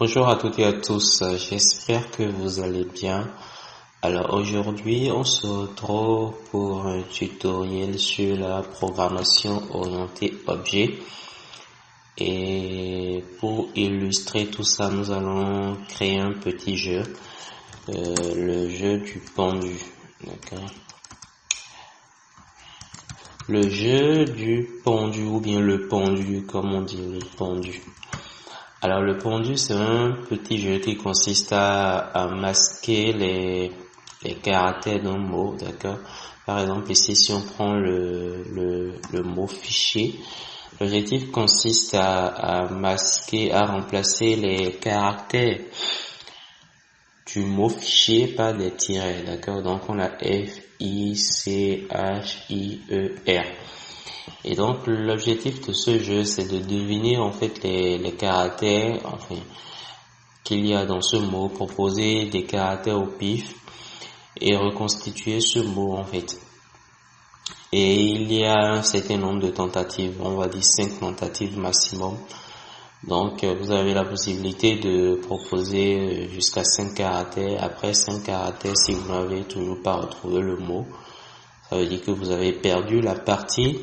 Bonjour à toutes et à tous, j'espère que vous allez bien. Alors aujourd'hui, on se retrouve pour un tutoriel sur la programmation orientée objet. Et pour illustrer tout ça, nous allons créer un petit jeu, le jeu du pendu. D'accord. Le jeu du pendu ou bien le pendu, comme on dit, le pendu. Alors le pendu, c'est un petit jeu qui consiste à masquer les caractères d'un mot, d'accord. Par exemple ici, si on prend le mot fichier, l'objectif consiste à masquer, à remplacer les caractères du mot fichier par des tirets, d'accord. Donc on a F, I, C, H, I, E, R. Et donc l'objectif de ce jeu, c'est de deviner en fait les caractères qu'il y a dans ce mot, proposer des caractères au pif et reconstituer ce mot en fait. Et il y a un certain nombre de tentatives, on va dire 5 tentatives maximum. Donc vous avez la possibilité de proposer jusqu'à 5 caractères. Après 5 caractères, si vous n'avez toujours pas retrouvé le mot, ça veut dire que vous avez perdu la partie.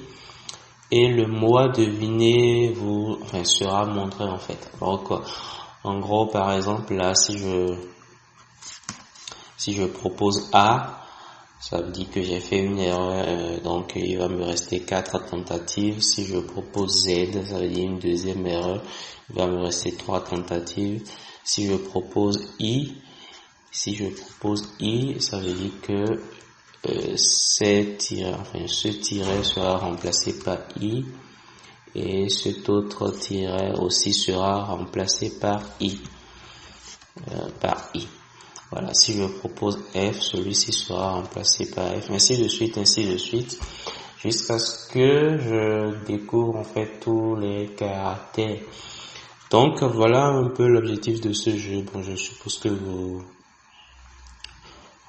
Et le mot à deviner sera montré en fait. Donc, en gros, par exemple, là, si je propose A, ça veut dire que j'ai fait une erreur, donc il va me rester 4 tentatives. Si je propose Z, ça veut dire une deuxième erreur, il va me rester 3 tentatives. Si je propose I, ça veut dire que ce tiret sera remplacé par I et cet autre tiret aussi sera remplacé par I. Voilà, si je propose F, celui-ci sera remplacé par F, ainsi de suite, jusqu'à ce que je découvre en fait tous les caractères. Donc voilà un peu l'objectif de ce jeu. Bon, je suppose que vous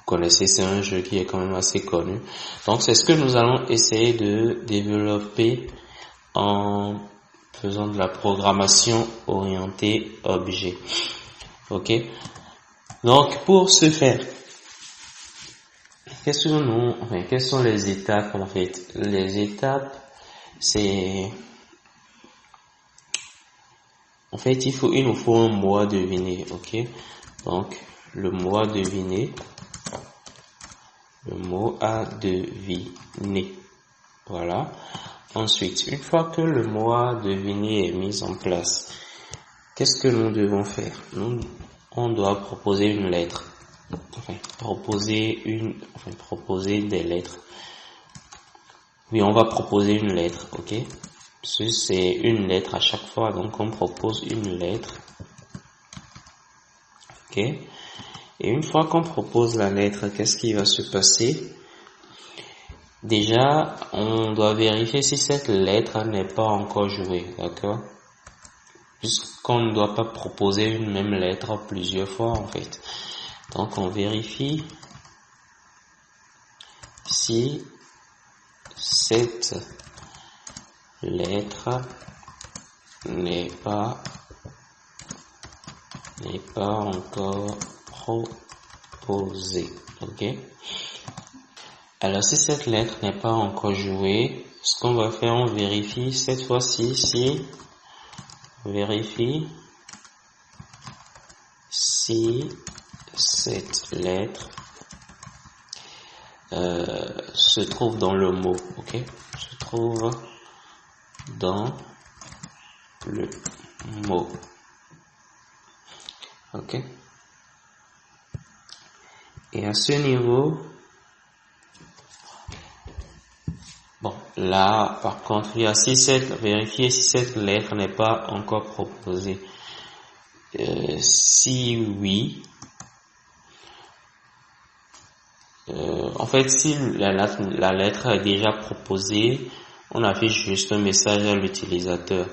connaissez, c'est un jeu qui est quand même assez connu. Donc c'est ce que nous allons essayer de développer en faisant de la programmation orientée objet. Ok. Donc pour ce faire, quelles sont les étapes en fait? Les étapes, c'est en fait il nous faut un mot à deviner. Ok. Donc le mot à deviner. Le mot à deviner. Voilà. Ensuite, une fois que le mot à deviner est mis en place, qu'est-ce que nous devons faire? On doit proposer une lettre. Proposer des lettres. Oui, on va proposer une lettre, ok? C'est une lettre à chaque fois, donc on propose une lettre. Ok? Et une fois qu'on propose la lettre, qu'est-ce qui va se passer? Déjà, on doit vérifier si cette lettre n'est pas encore jouée, d'accord? Puisqu'on ne doit pas proposer une même lettre plusieurs fois, en fait. Donc, on vérifie si cette lettre n'est pas encore proposée, ok? Alors, si cette lettre n'est pas encore jouée, ce qu'on va faire, on vérifie cette fois-ci si cette lettre se trouve dans le mot, ok? Se trouve dans le mot, ok? Et à ce niveau, bon, là, par contre, il y a vérifier si cette lettre n'est pas encore proposée. Si oui, en fait, si la lettre est déjà proposée, on affiche juste un message à l'utilisateur.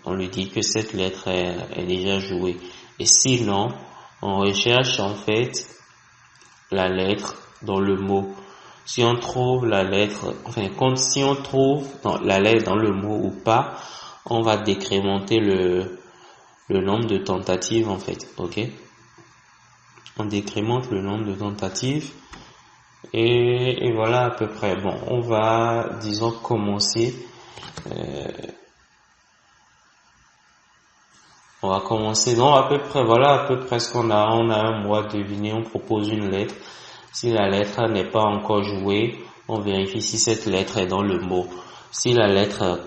On lui dit que cette lettre est déjà jouée. Et sinon, on recherche en fait la lettre dans le mot. Si on trouve la lettre, si on trouve la lettre dans le mot ou pas, on va décrémenter le nombre de tentatives en fait, ok? On décrémente le nombre de tentatives et voilà à peu près. Bon, on va, disons, commencer. On va commencer. Donc à peu près, voilà à peu près ce qu'on a. On a un mot à deviner. On propose une lettre. Si la lettre n'est pas encore jouée, on vérifie si cette lettre est dans le mot. Si la lettre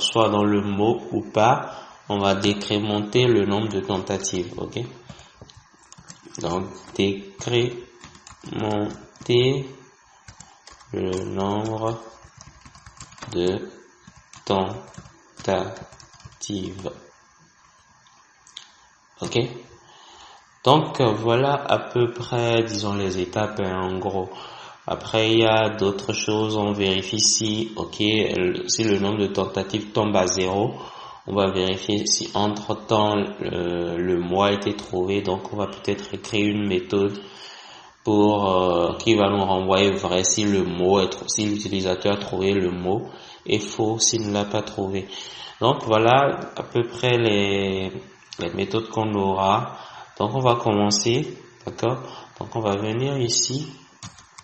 soit dans le mot ou pas, on va décrémenter le nombre de tentatives, ok? Donc, décrémenter le nombre de tentatives. Ok? Donc, voilà à peu près, disons, les étapes, en gros. Après, il y a d'autres choses. On vérifie si, ok, si le nombre de tentatives tombe à 0. On va vérifier si entre-temps le mot a été trouvé. Donc, on va peut-être créer une méthode pour qui va nous renvoyer vrai si si l'utilisateur a trouvé le mot, et faux s'il ne l'a pas trouvé. Donc, voilà à peu près les méthodes qu'on aura. Donc, on va commencer, d'accord? Donc, on va venir ici.